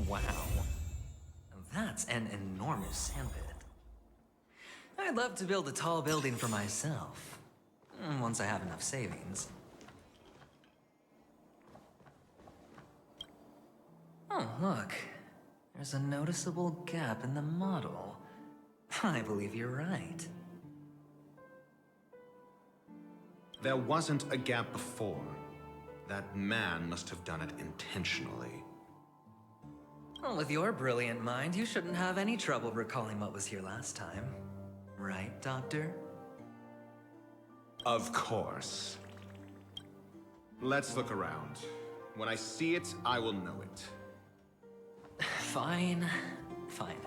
Wow. That's an enormous sandpit. I'd love to build a tall building for myself. Once I have enough savings. Oh, look. There's a noticeable gap in the model. I believe you're right. There wasn't a gap before. That man must have done it intentionally. Well, with your brilliant mind, you shouldn't have any trouble recalling what was here last time. Right, Doctor? Of course. Let's look around. When I see it, I will know it. Fine. Fine.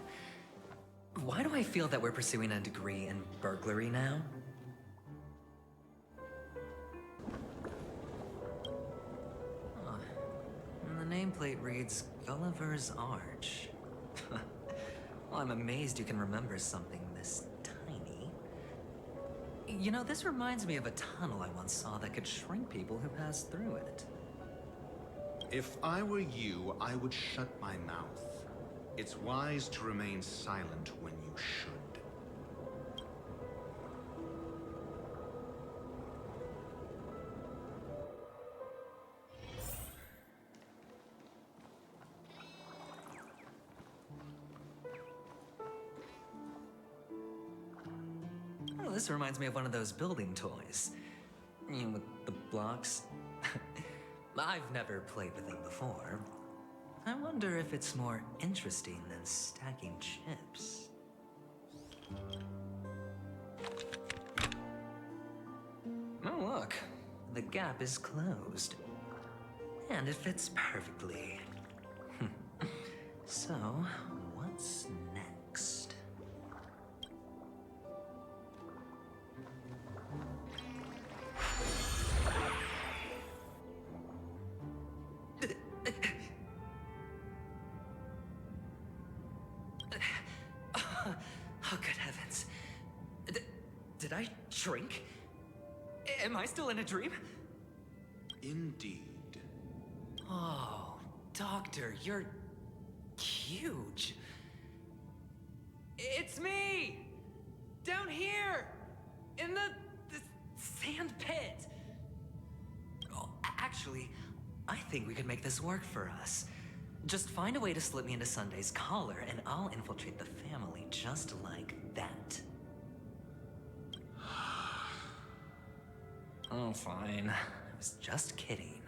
Why do I feel that we're pursuing a degree in burglary now? Huh. And the nameplate reads Gulliver's Arch. Well, I'm amazed you can remember something this tiny. You know, this reminds me of a tunnel I once saw that could shrink people who passed through it. If I were you, I would shut my mouth. It's wise to remain silent when you should. Oh, this reminds me of one of those building toys. You know, with the blocks. I've never played with them before. I wonder if it's more interesting than stacking chips. Oh, look. The gap is closed. And it fits perfectly. So, what's next? Oh, good heavens. Did I shrink? Am I still in a dream? Indeed. Oh, Doctor, you're huge. It's me! Down here! In the sand pit! Oh, actually, I think we could make this work for us. Just find a way to slip me into Sunday's collar, and I'll infiltrate the family just like that. Oh, fine. I was just kidding.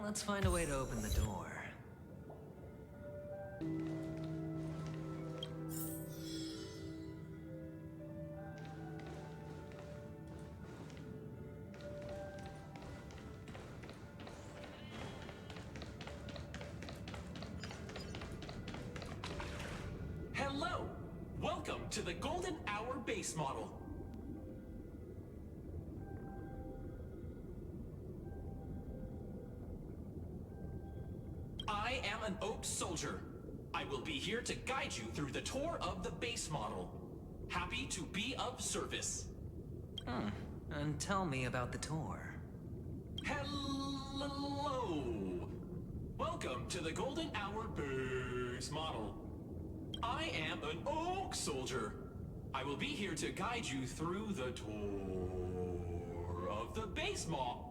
Let's find a way to open the door. Hello! Welcome to the Golden Hour base model. I am an Oak Soldier. I will be here to guide you through the tour of the base model. Happy to be of service. And tell me about the tour. Hello! Welcome to the Golden Hour base model. I am an Oak Soldier. I will be here to guide you through the tour of the base model.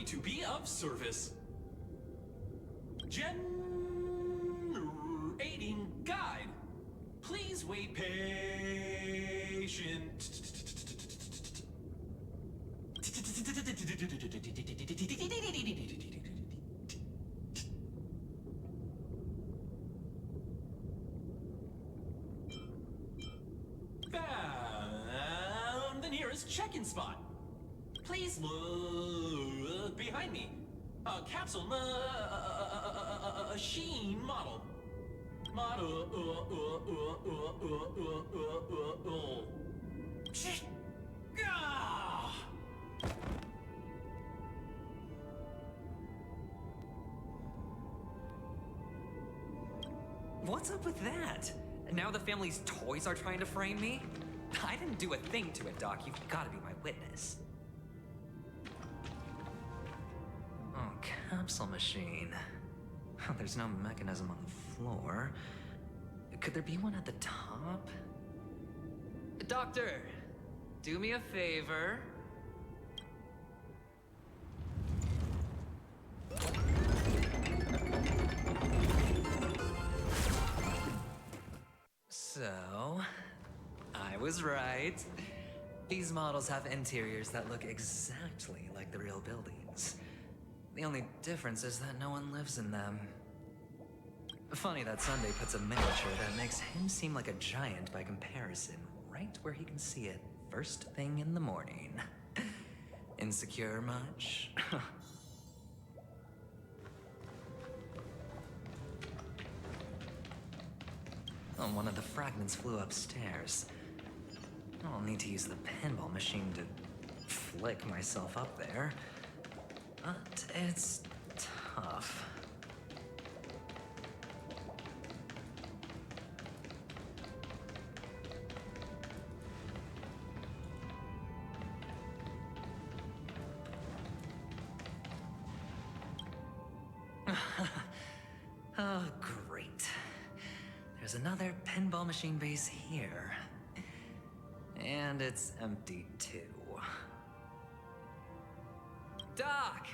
to be of service. Generating guide. Please wait patient. Found the nearest check-in spot. Please look behind me. A capsule machine model. Ah! What's up with that? Now the family's toys are trying to frame me? I didn't do a thing to it, Doc. You've got to be my witness. Oh, capsule machine. There's no mechanism on the floor. Could there be one at the top? Doctor, do me a favor. So, I was right. These models have interiors that look exactly like the real buildings. The only difference is that no one lives in them. Funny that Sunday puts a miniature that makes him seem like a giant by comparison, right where he can see it first thing in the morning. Insecure much? Oh, one of the fragments flew upstairs. I'll need to use the pinball machine to flick myself up there. But it's tough. Oh, great. There's another pinball machine base here. And it's empty too. Doc!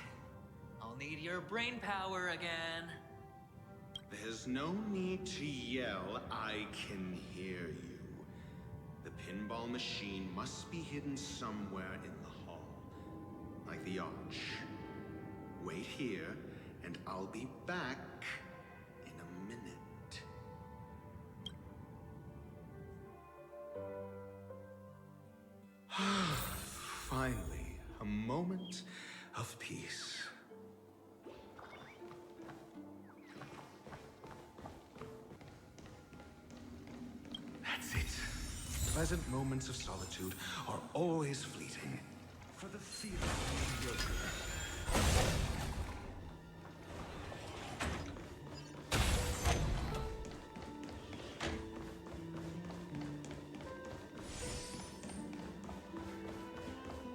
I'll need your brain power again. There's no need to yell, I can hear you. The pinball machine must be hidden somewhere in the hall. Like the arch. Wait here, and I'll be back in a minute. Finally, a moment of peace. That's it. Pleasant moments of solitude are always fleeting. For the feeling of mediocre.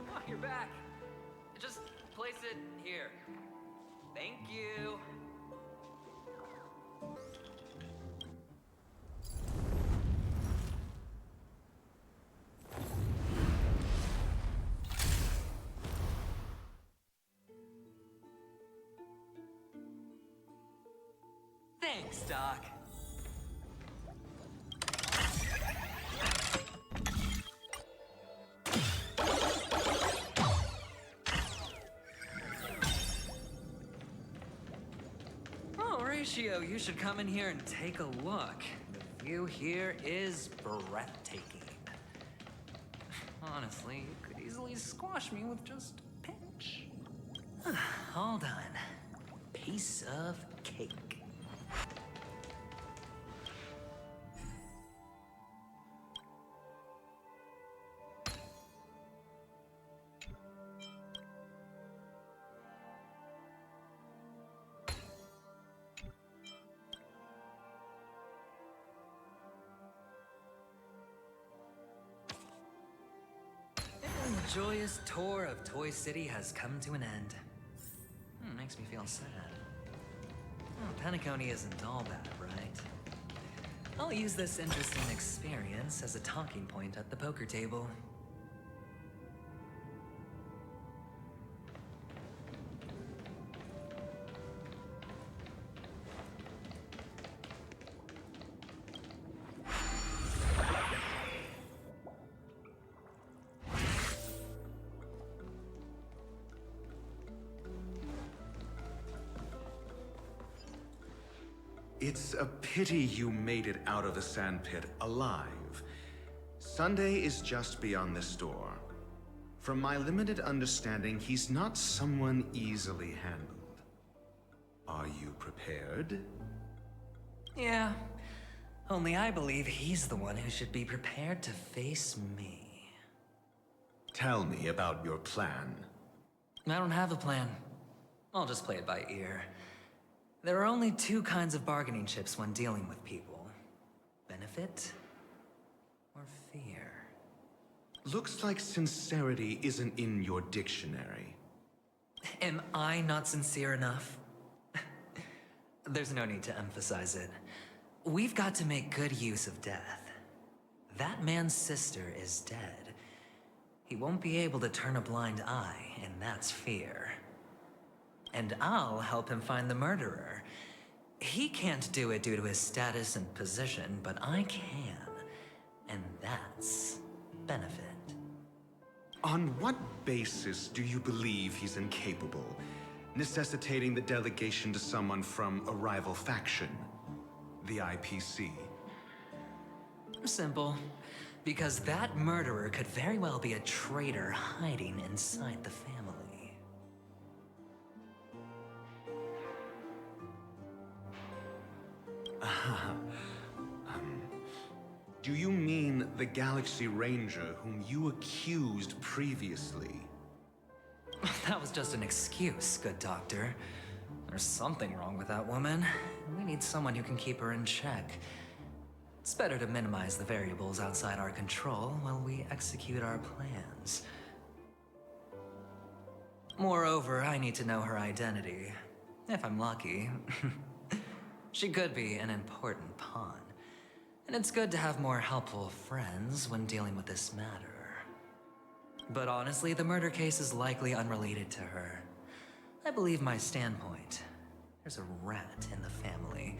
Oh, you're back. Just place it here. Thank you. Thanks, Doc. Oh, Ratio, you should come in here and take a look. The view here is breathtaking. Honestly, you could easily squash me with just a pinch. All done. Piece of cake. And the joyous tour of Toy City has come to an end. Makes me feel sad. Oh, Penacony isn't all bad, right? I'll use this interesting experience as a talking point at the poker table. It's a pity you made it out of the sandpit alive. Sunday is just beyond this door. From my limited understanding, he's not someone easily handled. Are you prepared? Yeah. Only I believe he's the one who should be prepared to face me. Tell me about your plan. I don't have a plan. I'll just play it by ear. There are only two kinds of bargaining chips when dealing with people. Benefit or fear. Looks like sincerity isn't in your dictionary. Am I not sincere enough? There's no need to emphasize it. We've got to make good use of death. That man's sister is dead. He won't be able to turn a blind eye, and that's fear. And I'll help him find the murderer. He can't do it due to his status and position, but I can. And that's benefit. On what basis do you believe he's incapable, necessitating the delegation to someone from a rival faction? The IPC? Simple. Because that murderer could very well be a traitor hiding inside the family. Do you mean the Galaxy Ranger whom you accused previously? That was just an excuse, good doctor. There's something wrong with that woman. We need someone who can keep her in check. It's better to minimize the variables outside our control while we execute our plans. Moreover, I need to know her identity. If I'm lucky. She could be an important pawn. And it's good to have more helpful friends when dealing with this matter. But honestly, the murder case is likely unrelated to her. I believe my standpoint. There's a rat in the family.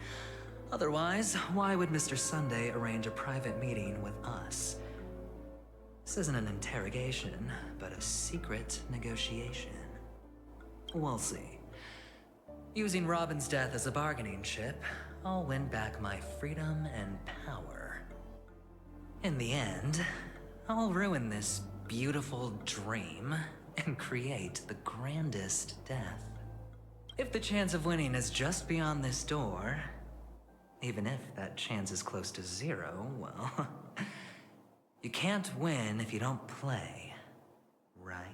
Otherwise, why would Mr. Sunday arrange a private meeting with us? This isn't an interrogation, but a secret negotiation. We'll see. Using Robin's death as a bargaining chip, I'll win back my freedom and power. In the end, I'll ruin this beautiful dream and create the grandest death. If the chance of winning is just beyond this door, even if that chance is close to zero, well, you can't win if you don't play, right?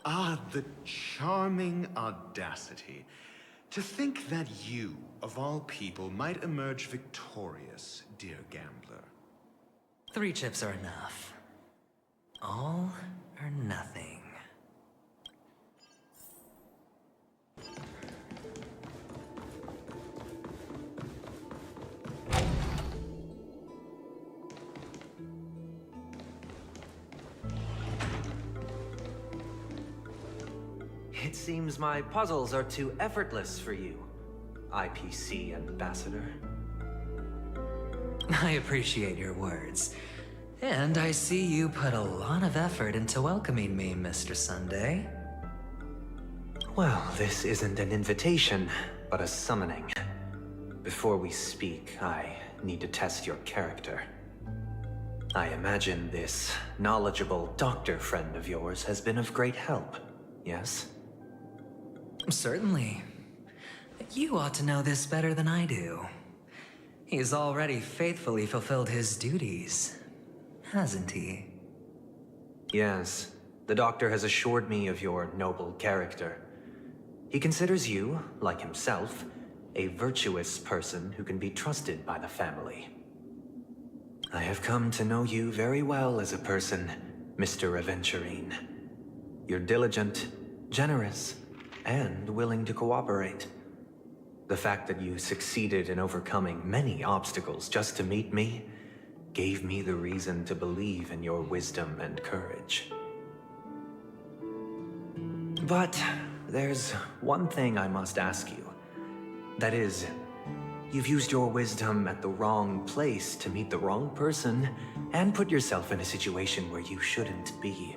Ah, the charming audacity. To think that you, of all people, might emerge victorious, dear gambler. 3 chips are enough. All or nothing. It seems my puzzles are too effortless for you, IPC Ambassador. I appreciate your words. And I see you put a lot of effort into welcoming me, Mr. Sunday. Well, this isn't an invitation, but a summoning. Before we speak, I need to test your character. I imagine this knowledgeable doctor friend of yours has been of great help, yes? Certainly. You ought to know this better than I do. He's already faithfully fulfilled his duties, hasn't he? Yes. The doctor has assured me of your noble character. He considers you, like himself, a virtuous person who can be trusted by the family. I have come to know you very well as a person, Mr. Aventurine. You're diligent, generous, and willing to cooperate. The fact that you succeeded in overcoming many obstacles just to meet me gave me the reason to believe in your wisdom and courage. But there's one thing I must ask you. That is, you've used your wisdom at the wrong place to meet the wrong person and put yourself in a situation where you shouldn't be,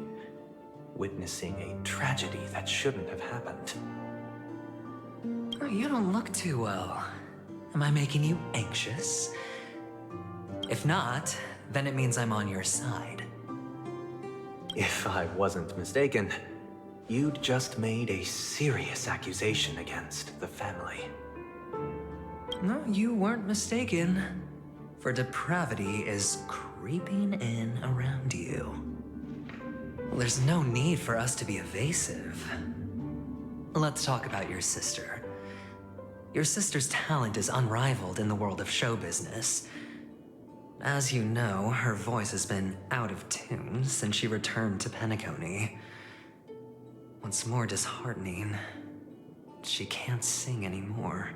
witnessing a tragedy that shouldn't have happened. You don't look too well. Am I making you anxious? If not, then it means I'm on your side. If I wasn't mistaken, you'd just made a serious accusation against the family. No, you weren't mistaken. For depravity is creeping in around you. Well, there's no need for us to be evasive. Let's talk about your sister. Your sister's talent is unrivaled in the world of show business. As you know, her voice has been out of tune since she returned to Penacony. What's more disheartening, she can't sing anymore.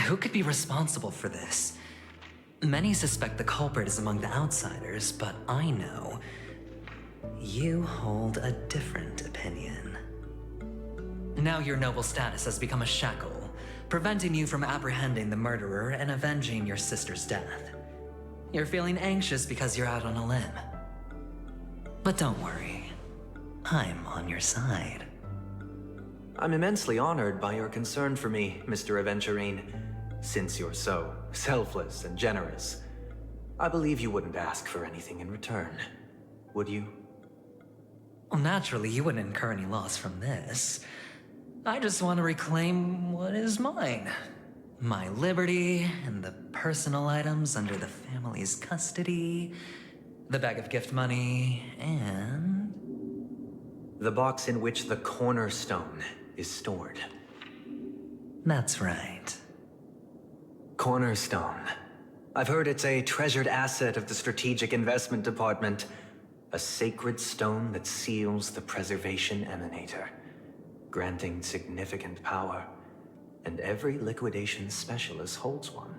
Who could be responsible for this? Many suspect the culprit is among the outsiders, but I know you hold a different opinion. Now your noble status has become a shackle, preventing you from apprehending the murderer and avenging your sister's death. You're feeling anxious because you're out on a limb. But don't worry, I'm on your side. I'm immensely honored by your concern for me, Mr. Aventurine. Since you're so selfless and generous, I believe you wouldn't ask for anything in return, would you? Well, naturally, you wouldn't incur any loss from this. I just want to reclaim what is mine. My liberty and the personal items under the family's custody, the bag of gift money, and... the box in which the cornerstone is stored. That's right. Cornerstone. I've heard it's a treasured asset of the Strategic Investment Department. A sacred stone that seals the Preservation Emanator, granting significant power. And every liquidation specialist holds one.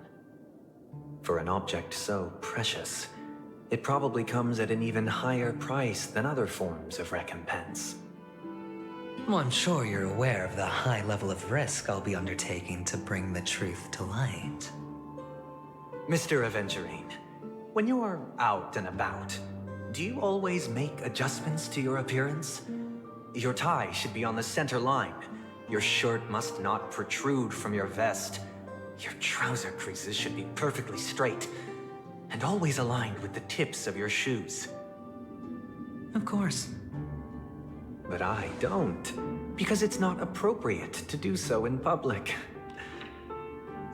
For an object so precious, it probably comes at an even higher price than other forms of recompense. Well, I'm sure you're aware of the high level of risk I'll be undertaking to bring the truth to light. Mr. Aventurine, when you are out and about, do you always make adjustments to your appearance? Your tie should be on the center line. Your shirt must not protrude from your vest. Your trouser creases should be perfectly straight, and always aligned with the tips of your shoes. Of course. But I don't, because it's not appropriate to do so in public.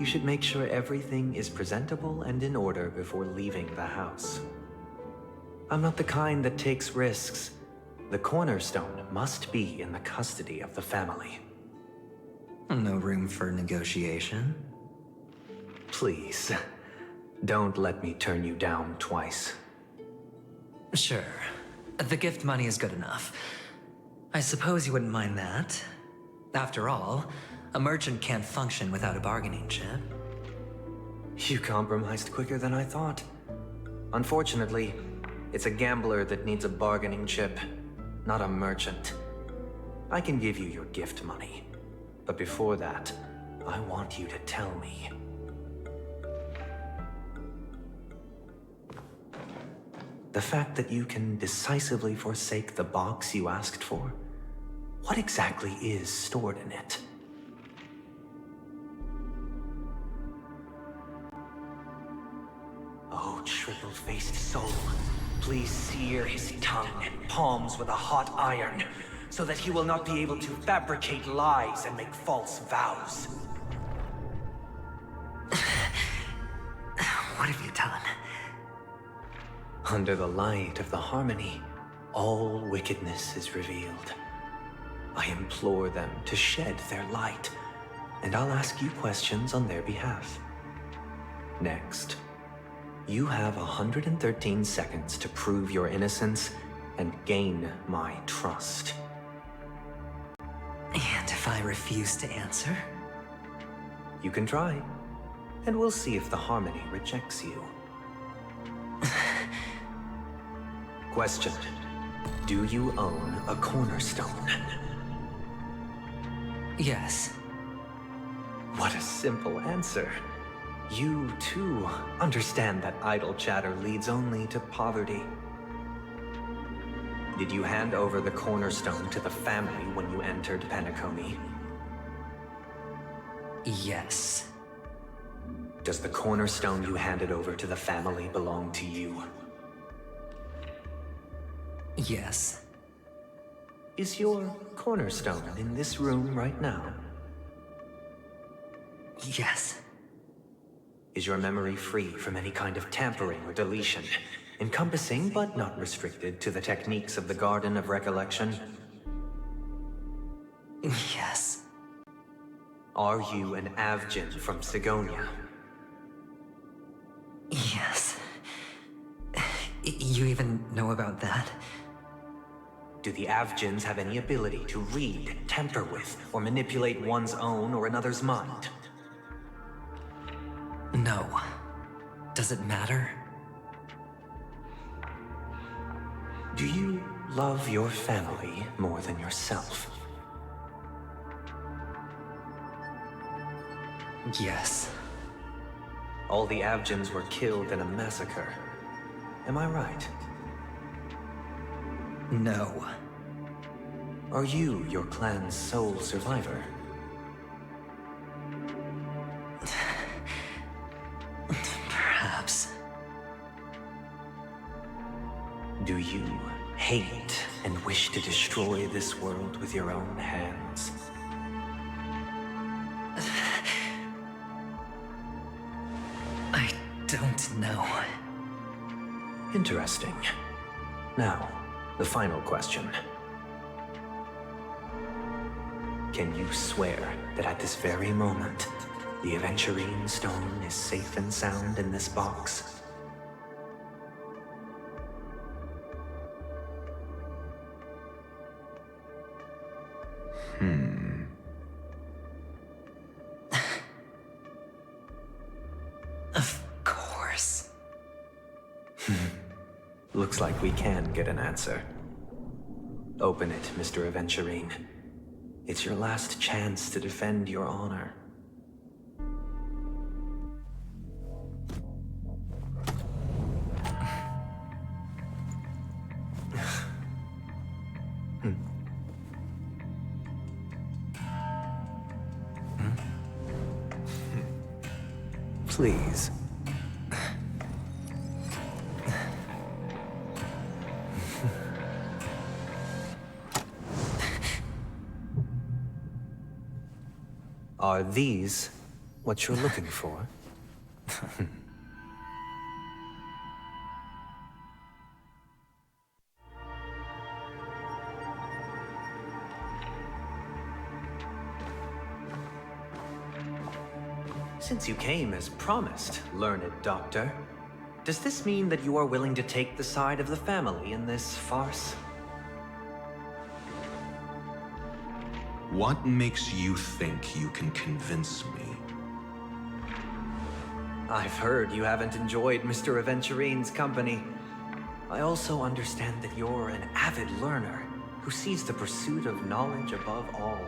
You should make sure everything is presentable and in order before leaving the house. I'm not the kind that takes risks. The cornerstone must be in the custody of the family. No room for negotiation. Please, don't let me turn you down twice. Sure. The gift money is good enough. I suppose you wouldn't mind that. After all, a merchant can't function without a bargaining chip. You compromised quicker than I thought. Unfortunately, it's a gambler that needs a bargaining chip, not a merchant. I can give you your gift money, but before that, I want you to tell me. The fact that you can decisively forsake the box you asked for, what exactly is stored in it? Oh, triple-faced soul, please sear his tongue and palms with a hot iron, so that he will not be able to fabricate lies and make false vows. What have you done? Under the light of the harmony, all wickedness is revealed. I implore them to shed their light, and I'll ask you questions on their behalf. Next, you have 113 seconds to prove your innocence and gain my trust. And if I refuse to answer? You can try, and we'll see if the harmony rejects you. Question: do you own a cornerstone? Yes. What a simple answer. You, too, understand that idle chatter leads only to poverty. Did you hand over the cornerstone to the family when you entered Penacony? Yes. Does the cornerstone you handed over to the family belong to you? Yes. Is your cornerstone in this room right now? Yes. Is your memory free from any kind of tampering or deletion, encompassing but not restricted to the techniques of the Garden of Recollection? Yes. Are you an Avgin from Sigonia? Yes. You even know about that? Do the Avgins have any ability to read, tamper with, or manipulate one's own or another's mind? No. Does it matter? Do you love your family more than yourself? Yes. All the Avgins were killed in a massacre. Am I right? No. Are you your clan's sole survivor? Perhaps. Do you hate and wish to destroy this world with your own hands? I don't know. Interesting. Now, the final question. Can you swear that at this very moment, the Aventurine Stone is safe and sound in this box? Of course. Looks like we can get an answer. Open it, Mr. Aventurine. It's your last chance to defend your honor. Please. Are these what you're looking for? Since you came as promised, learned doctor, does this mean that you are willing to take the side of the family in this farce? What makes you think you can convince me? I've heard you haven't enjoyed Mr. Aventurine's company. I also understand that you're an avid learner who sees the pursuit of knowledge above all.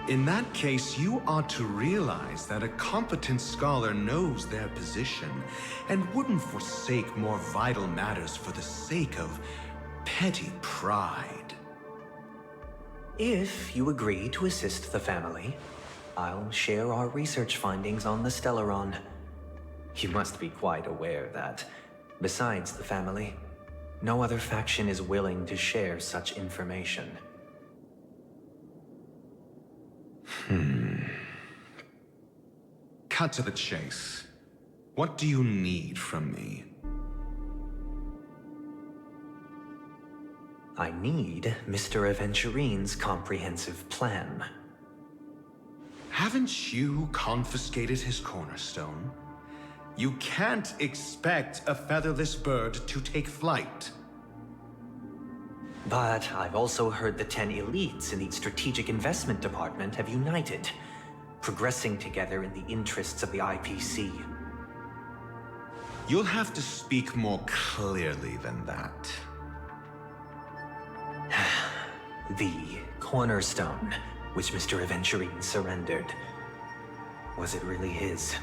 In that case, you ought to realize that a competent scholar knows their position and wouldn't forsake more vital matters for the sake of petty pride. If you agree to assist the family, I'll share our research findings on the Stellaron. You must be quite aware that, besides the family, no other faction is willing to share such information. Cut to the chase. What do you need from me? I need Mr. Aventurine's comprehensive plan. Haven't you confiscated his cornerstone? You can't expect a featherless bird to take flight. But I've also heard the 10 elites in the Strategic Investment Department have united, progressing together in the interests of the IPC. You'll have to speak more clearly than that. The cornerstone, which Mr. Aventurine surrendered. Was it really his?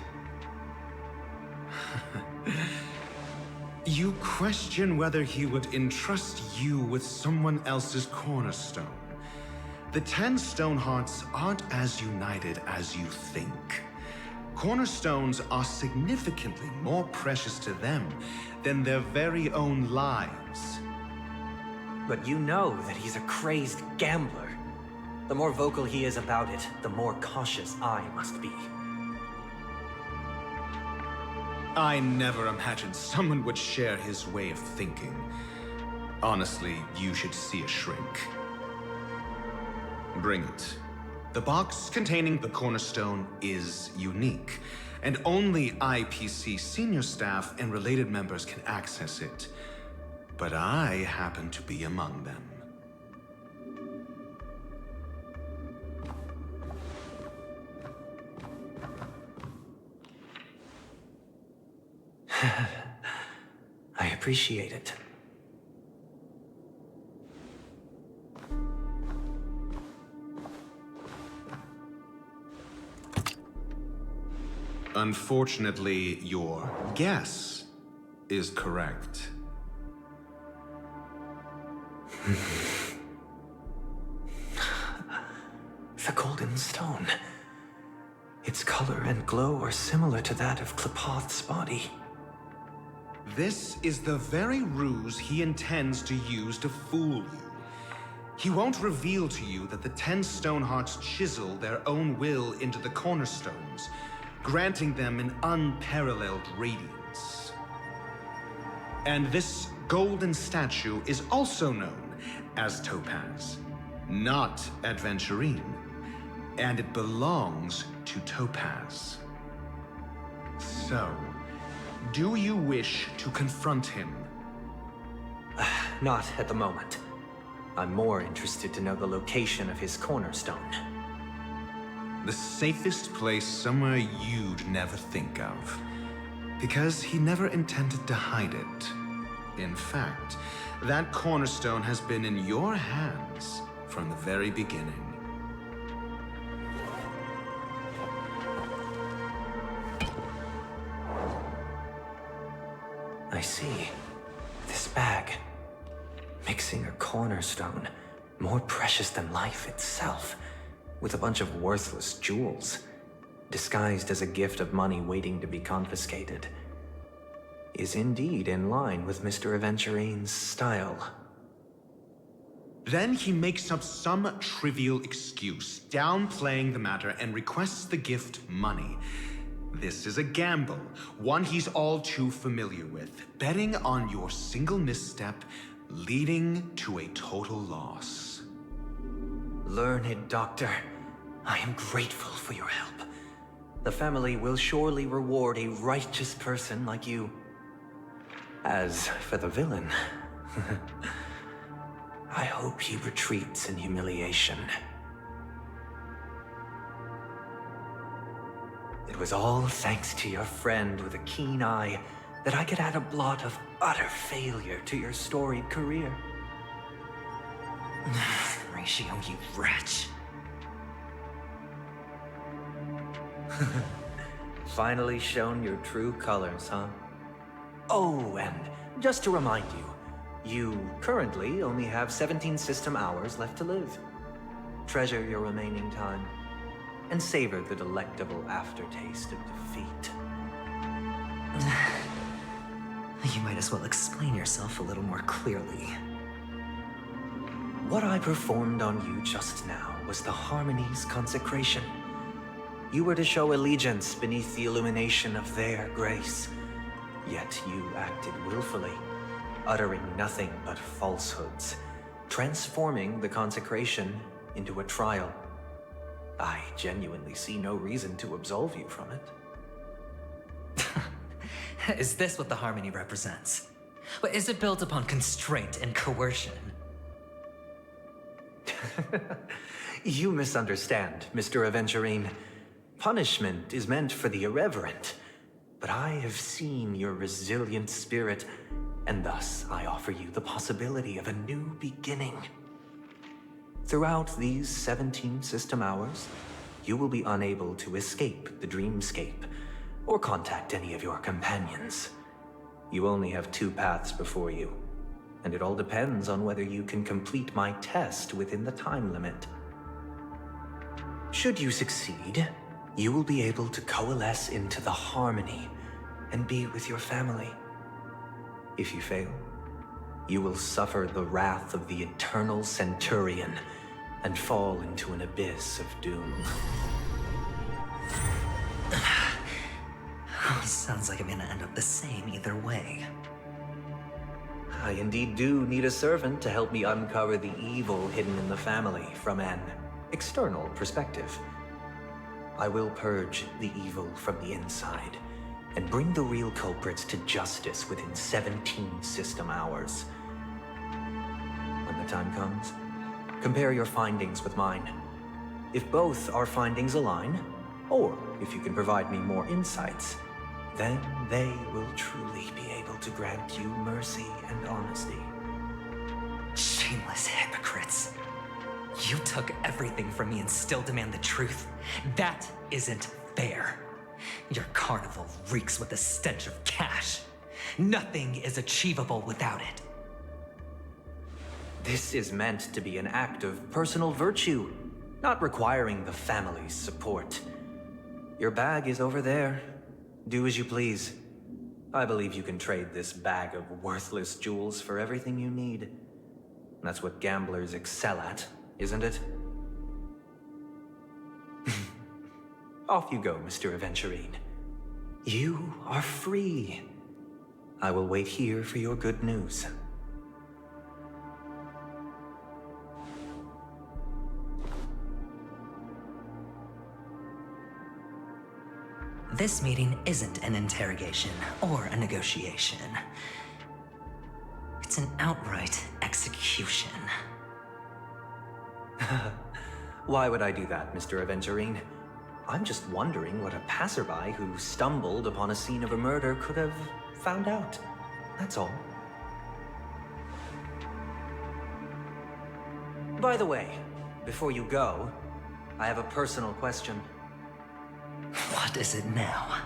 You question whether he would entrust you with someone else's cornerstone. The 10 Stonehearts aren't as united as you think. cornerstones are significantly more precious to them than their very own lives. But you know that he's a crazed gambler. The more vocal he is about it, the more cautious I must be. I never imagined someone would share his way of thinking. Honestly, you should see a shrink. Bring it. The box containing the cornerstone is unique, and only IPC senior staff and related members can access it. But I happen to be among them. I appreciate it. Unfortunately, your guess is correct. The golden stone. Its color and glow are similar to that of Klepoth's body. This is the very ruse he intends to use to fool you. He won't reveal to you that the 10 Stonehearts chisel their own will into the cornerstones, granting them an unparalleled radiance. And this golden statue is also known as Topaz, not Adventurine, and it belongs to Topaz. So, do you wish to confront him? Not at the moment. I'm more interested to know the location of his cornerstone. The safest place somewhere you'd never think of. Because he never intended to hide it. In fact, that cornerstone has been in your hands from the very beginning. I see. This bag. Mixing a cornerstone, more precious than life itself, with a bunch of worthless jewels, disguised as a gift of money waiting to be confiscated, is indeed in line with Mr. Aventurine's style. Then he makes up some trivial excuse, downplaying the matter, and requests the gift money. This is a gamble, one he's all too familiar with, betting on your single misstep, leading to a total loss. Learned Doctor, I am grateful for your help. The family will surely reward a righteous person like you. As for the villain, I hope he retreats in humiliation. It was all thanks to your friend with a keen eye that I could add a blot of utter failure to your storied career. Ratio, you wretch. Finally shown your true colors, huh? Oh, and just to remind you, you currently only have 17 system hours left to live. Treasure your remaining time, and savor the delectable aftertaste of defeat. You might as well explain yourself a little more clearly. What I performed on you just now was the Harmony's consecration. You were to show allegiance beneath the illumination of their grace. Yet you acted willfully, uttering nothing but falsehoods, transforming the consecration into a trial. I genuinely see no reason to absolve you from it. Is this what the Harmony represents? But is it built upon constraint and coercion? You misunderstand, Mr. Aventurine. Punishment is meant for the irreverent, but I have seen your resilient spirit, and thus I offer you the possibility of a new beginning. Throughout these 17 system hours, you will be unable to escape the dreamscape, or contact any of your companions. You only have 2 paths before you, and it all depends on whether you can complete my test within the time limit. Should you succeed, you will be able to coalesce into the harmony and be with your family. If you fail, you will suffer the wrath of the eternal Centurion and fall into an abyss of doom. Sounds like I'm gonna end up the same either way. I indeed do need a servant to help me uncover the evil hidden in the family from an external perspective. I will purge the evil from the inside and bring the real culprits to justice within 17 system hours. When the time comes, compare your findings with mine. If both our findings align, or if you can provide me more insights, then they will truly be able to grant you mercy and honesty. Shameless hypocrites. You took everything from me and still demand the truth. That isn't fair. Your carnival reeks with the stench of cash. Nothing is achievable without it. This is meant to be an act of personal virtue, not requiring the family's support. Your bag is over there. Do as you please. I believe you can trade this bag of worthless jewels for everything you need. That's what gamblers excel at, isn't it? Off you go, Mr. Aventurine. You are free. I will wait here for your good news. This meeting isn't an interrogation or a negotiation. It's an outright execution. Why would I do that, Mr. Aventurine? I'm just wondering what a passerby who stumbled upon a scene of a murder could have found out. That's all. By the way, before you go, I have a personal question. What is it now?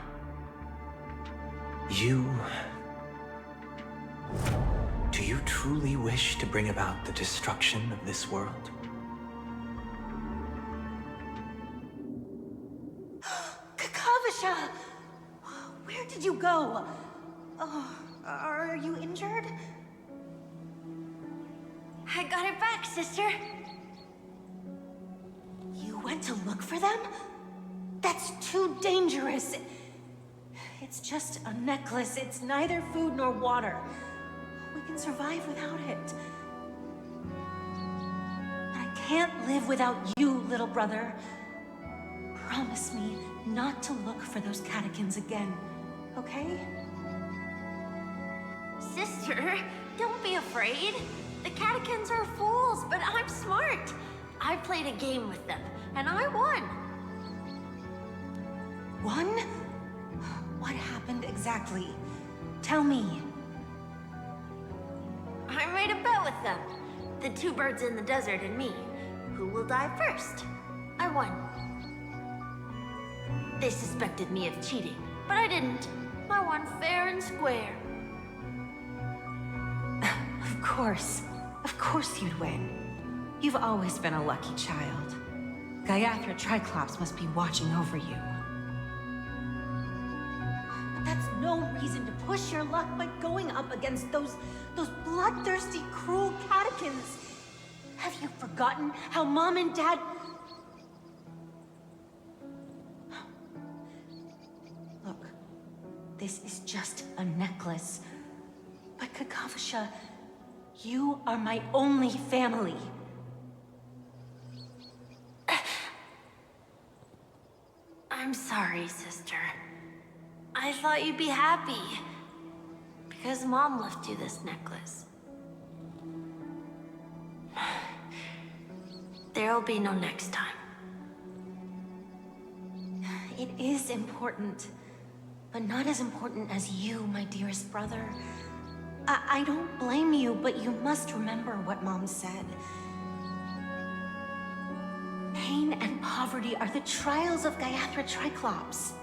Do you truly wish to bring about the destruction of this world? Kakavasha! Where did you go? Oh, are you injured? I got it back, sister. You went to look for them? That's too dangerous. It's just a necklace. It's neither food nor water. We can survive without it. But I can't live without you, little brother. Promise me not to look for those catechins again, okay? Sister, don't be afraid. The catechins are fools, but I'm smart. I played a game with them, and I won. One? What happened exactly? Tell me. I made a bet with them. The two birds in the desert and me. Who will die first? I won. They suspected me of cheating, but I didn't. I won fair and square. Of course you'd win. You've always been a lucky child. Gaiathra Triclops must be watching over you. But that's no reason to push your luck by going up against those bloodthirsty, cruel catechins. Have you forgotten how Mom and Dad... Look, this is just a necklace. But Kakavasha, you are my only family. I'm sorry, sister. I thought you'd be happy. Because Mom left you this necklace. There'll be no next time. It is important, but not as important as you, my dearest brother. I don't blame you, but you must remember what Mom said. Pain and poverty are the trials of Gaiathra Triclops.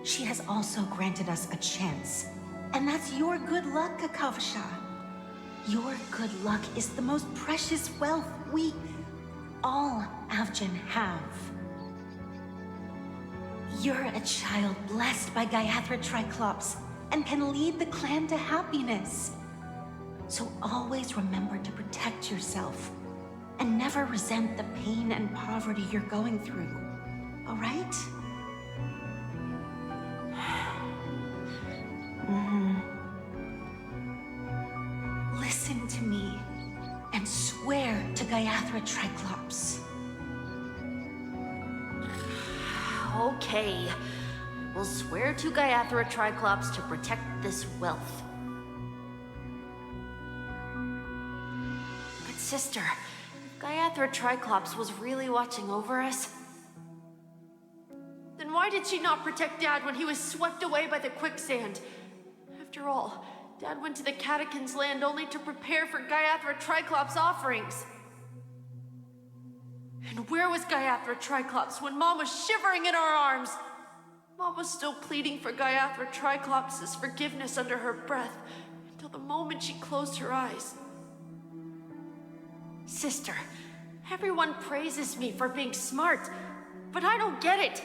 She has also granted us a chance. And that's your good luck, Kakavasha. Your good luck is the most precious wealth we, all Avgin, have. You're a child blessed by Gayathra Triclops and can lead the clan to happiness. So always remember to protect yourself and never resent the pain and poverty you're going through. All right? Listen to me and swear to Gayathra Triclops. Okay. We'll swear to Gayathra Triclops to protect this wealth. But sister, if Gayathra Triclops was really watching over us, then why did she not protect Dad when he was swept away by the quicksand? After all, Dad went to the Catechins' land only to prepare for Gayathra Triclops' offerings. And where was Gayathra Triclops when Mom was shivering in our arms? Mom was still pleading for Gayathra Triclops' forgiveness under her breath until the moment she closed her eyes. Sister, everyone praises me for being smart, but I don't get it.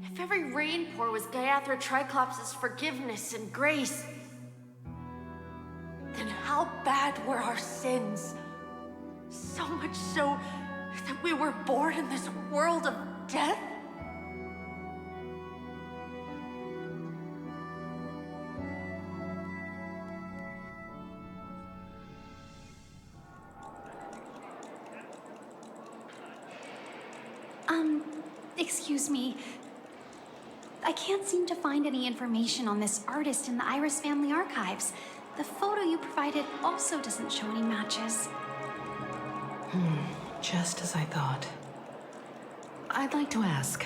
If every rainpour was Gayathra Triclops' forgiveness and grace, then how bad were our sins? So much so that we were born in this world of death? Excuse me. I can't seem to find any information on this artist in the Iris family archives. The photo you provided also doesn't show any matches. Just as I thought. I'd like to ask,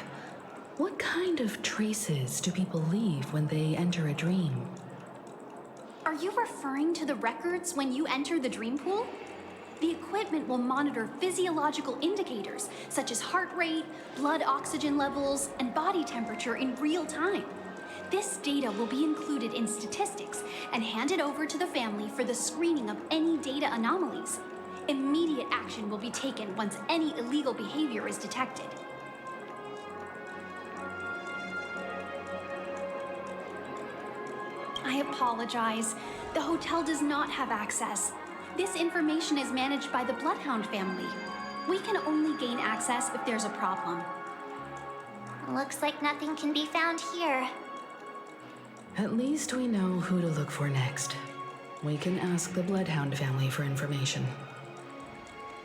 what kind of traces do people leave when they enter a dream? Are you referring to the records when you enter the dream pool? The equipment will monitor physiological indicators such as heart rate, blood oxygen levels, and body temperature in real time. This data will be included in statistics and handed over to the family for the screening of any data anomalies. Immediate action will be taken once any illegal behavior is detected. I apologize. The hotel does not have access. This information is managed by the Bloodhound family. We can only gain access if there's a problem. Looks like nothing can be found here. At least we know who to look for next. We can ask the Bloodhound family for information.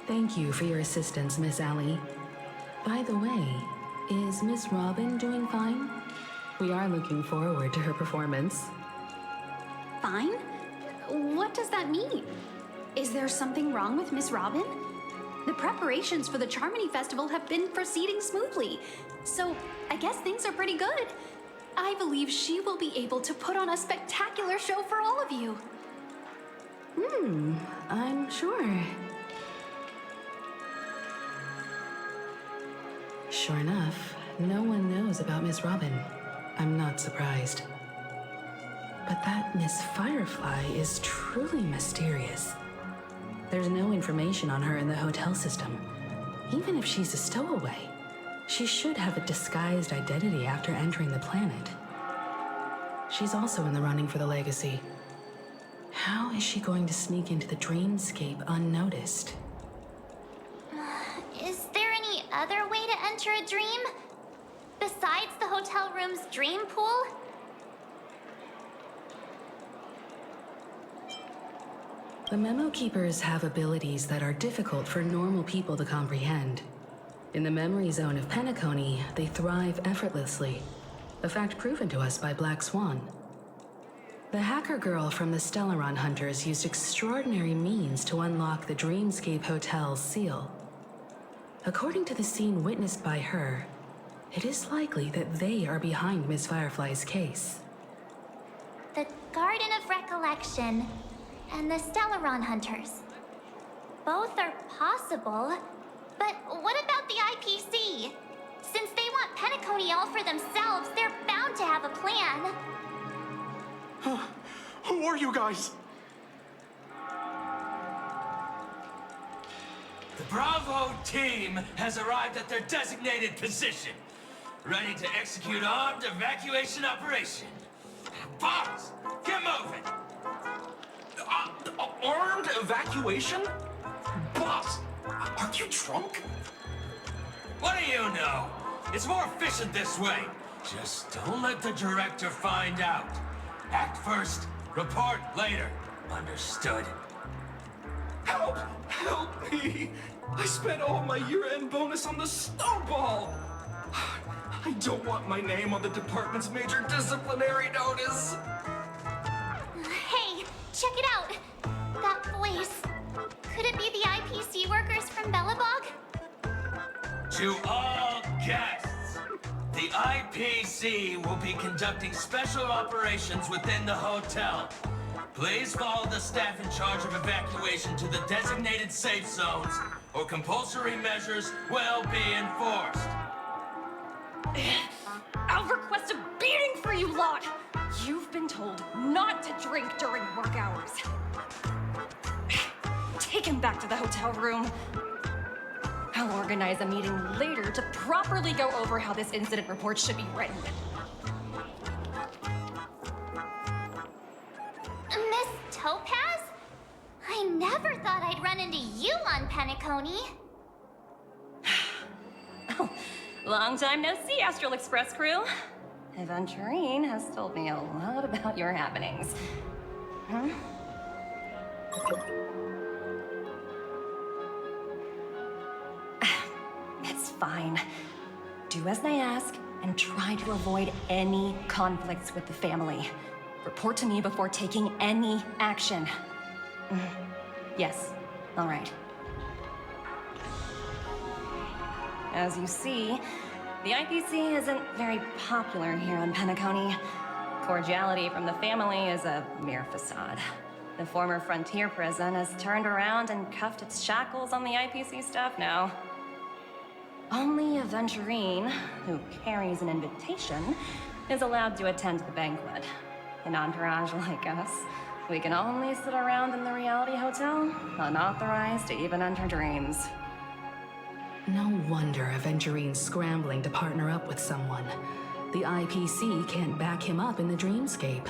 Thank you for your assistance, Miss Allie. By the way, is Miss Robin doing fine? We are looking forward to her performance. Fine? What does that mean? Is there something wrong with Miss Robin? The preparations for the Charmony Festival have been proceeding smoothly, so I guess things are pretty good. I believe she will be able to put on a spectacular show for all of you. I'm sure. Sure enough, no one knows about Miss Robin. I'm not surprised. But that Miss Firefly is truly mysterious. There's no information on her in the hotel system. Even if she's a stowaway, she should have a disguised identity after entering the planet. She's also in the running for the legacy. How is she going to sneak into the dreamscape unnoticed? Is there any other way to enter a dream? Besides the hotel room's dream pool? The Memo Keepers have abilities that are difficult for normal people to comprehend. In the memory zone of Penacony, they thrive effortlessly, a fact proven to us by Black Swan. The hacker girl from the Stellaron Hunters used extraordinary means to unlock the Dreamscape Hotel's seal. According to the scene witnessed by her, it is likely that they are behind Miss Firefly's case. The Garden of Recollection and the Stellaron Hunters. Both are possible, but what about the IPC? Since they want Penacony all for themselves, they're bound to have a plan. Who are you guys? The Bravo team has arrived at their designated position. ready to execute armed evacuation operation. Boss, get moving! Armed evacuation? Boss, aren't you drunk? What do you know? It's more efficient this way. Just don't let the director find out. Act first, report later. Understood? Help! Help me! I spent all my year-end bonus on the snowball! I don't want my name on the department's major disciplinary notice! Hey, check it out! That voice. Could it be the IPC workers from Bellabog? To all guests, the IPC will be conducting special operations within the hotel. Please follow the staff in charge of evacuation to the designated safe zones, or compulsory measures will be enforced. I'll request a beating for you lot! You've been told not to drink during work hours. Take him back to the hotel room. I'll organize a meeting later to properly go over how this incident report should be written. Miss Topaz? I never thought I'd run into you on Penacony. Oh, long time no see, Astral Express crew. Aventurine has told me a lot about your happenings. Huh? It's fine. Do as they ask and try to avoid any conflicts with the family. Report to me before taking any action. Yes, all right. As you see, the IPC isn't very popular here on Penacony. Cordiality from the family is a mere facade. The former frontier prison has turned around and cuffed its shackles on the IPC staff now. Only Aventurine, who carries an invitation, is allowed to attend the banquet. An entourage like us, we can only sit around in the reality hotel, unauthorized to even enter dreams. No wonder Aventurine's scrambling to partner up with someone. The IPC can't back him up in the dreamscape.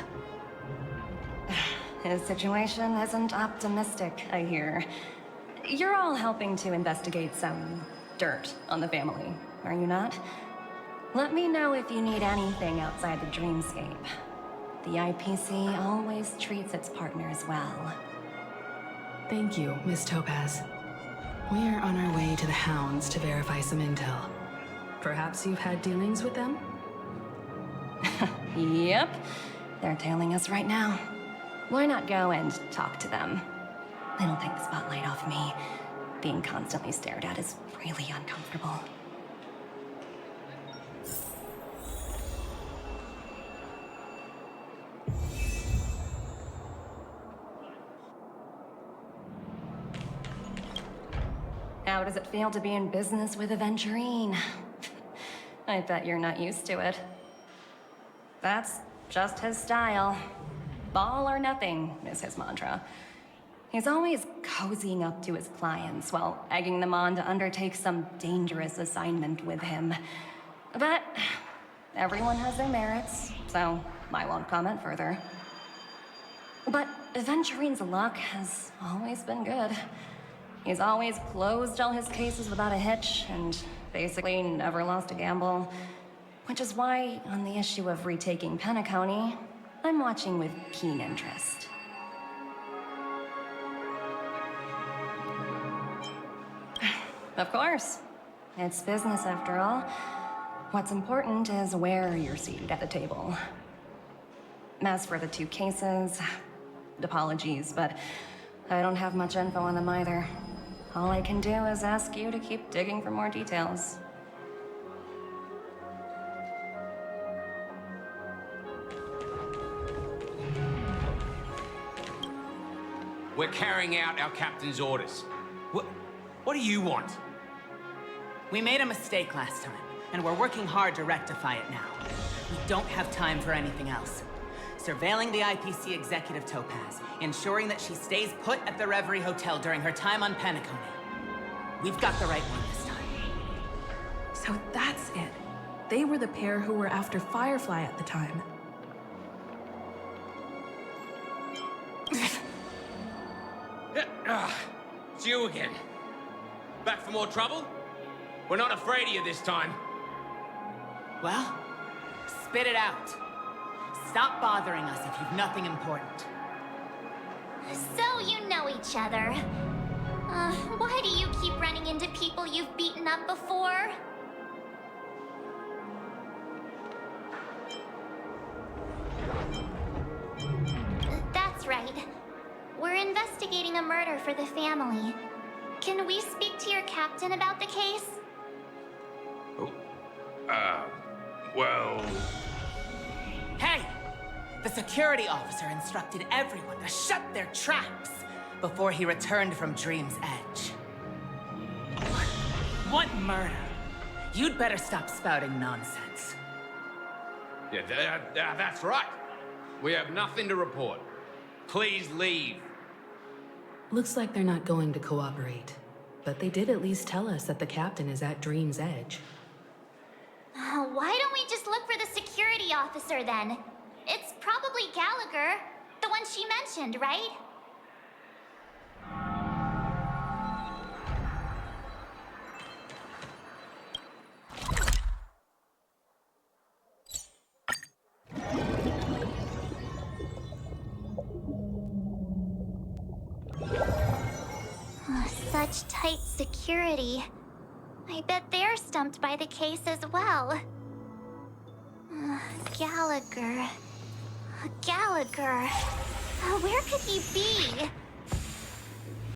His situation isn't optimistic, I hear. You're all helping to investigate some dirt on the family, are you not? Let me know if you need anything outside the dreamscape. The IPC always treats its partners well. Thank you, Miss Topaz. We're on our way to the Hounds to verify some intel. Perhaps you've had dealings with them? Yep. They're tailing us right now. Why not go and talk to them? It'll take the spotlight off me. Being constantly stared at is really uncomfortable. How does it feel to be in business with Aventurine? I bet you're not used to it. That's just his style. All or nothing is his mantra. He's always cozying up to his clients while egging them on to undertake some dangerous assignment with him. But everyone has their merits, so I won't comment further. But Aventurine's luck has always been good. He's always closed all his cases without a hitch, and basically never lost a gamble. Which is why, on the issue of retaking Penacony, I'm watching with keen interest. Of course. It's business after all. What's important is where you're seated at the table. As for the two cases, apologies, but I don't have much info on them either. All I can do is ask you to keep digging for more details. We're carrying out our captain's orders. What do you want? We made a mistake last time, and we're working hard to rectify it now. We don't have time for anything else. Surveilling the IPC executive Topaz, ensuring that she stays put at the Reverie Hotel during her time on Penacony. We've got the right one this time. So that's it. They were the pair who were after Firefly at the time. It's you again. Back for more trouble? We're not afraid of you this time. Well, spit it out. Stop bothering us if you've nothing important. So you know each other. Why do you keep running into people you've beaten up before? That's right. We're investigating a murder for the family. Can we speak to your captain about the case? Well... Hey! The security officer instructed everyone to shut their traps before he returned from Dream's Edge. What murder? You'd better stop spouting nonsense. Yeah, that's right. We have nothing to report. Please leave. Looks like they're not going to cooperate. But they did at least tell us that the captain is at Dream's Edge. Why don't we just look for the security officer then? It's probably Gallagher, the one she mentioned, right? Such tight security. I bet they're stumped by the case as well. Gallagher. Gallagher. Where could he be?